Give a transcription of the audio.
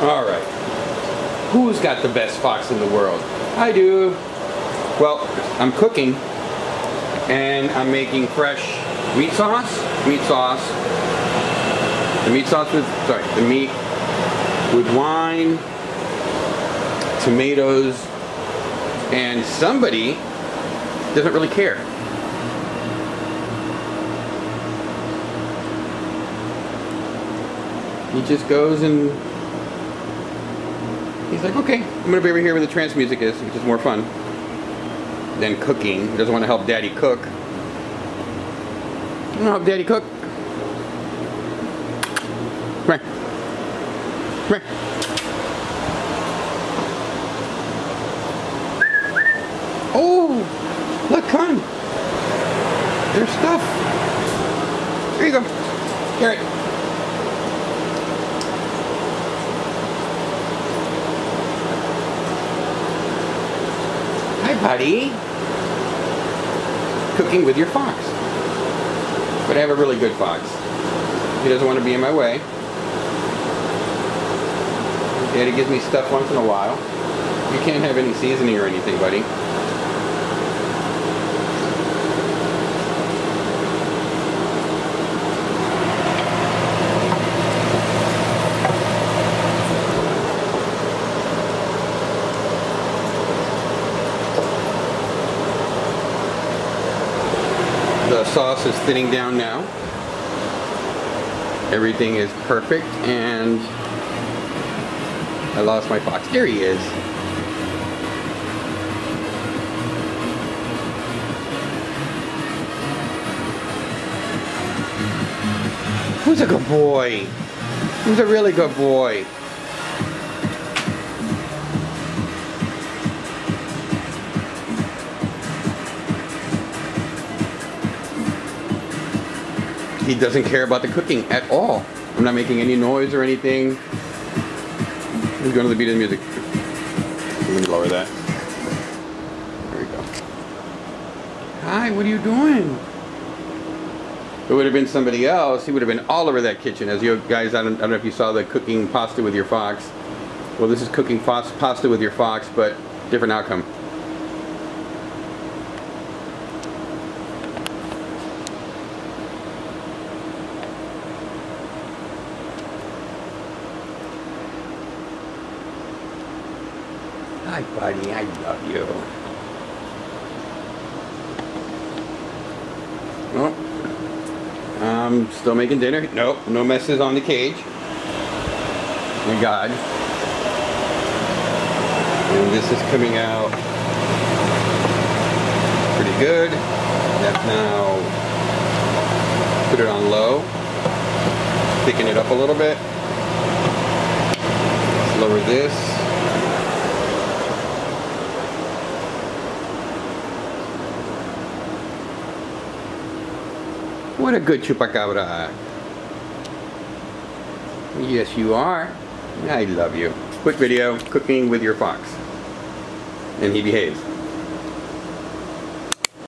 Alright. Who's got the best fox in the world? I do. Well, I'm cooking and I'm making fresh meat sauce. The meat with wine, tomatoes, and somebody doesn't really care. He just goes and he's like, okay, I'm gonna be over here where the trance music is, which is more fun than cooking. He doesn't want to help Daddy cook. I don't help Daddy cook. Come here. Come here. Oh, look, come. There's stuff. Here you go. Carrot. Hi, buddy. Cooking with your fox. But I have a really good fox. He doesn't want to be in my way. Daddy gives me stuff once in a while. You can't have any seasoning or anything, buddy. The sauce is thinning down now. Everything is perfect, and I lost my fox. There he is. Who's a good boy? Who's a really good boy? He doesn't care about the cooking at all. I'm not making any noise or anything. He's going to the beat of the music. Let me lower that. There we go. Hi, what are you doing? If it would have been somebody else, he would have been all over that kitchen. As you guys, I don't know if you saw the cooking pasta with your fox. Well, this is cooking pasta with your fox, but different outcome. Hi, buddy. I love you. Oh, I'm still making dinner. Nope, no messes on the cage. Thank God. And this is coming out pretty good. That's now put it on low. Thicken it up a little bit. Let's lower this. What a good chupacabra. Yes, you are. I love you. Quick video, cooking with your fox. And he behaves.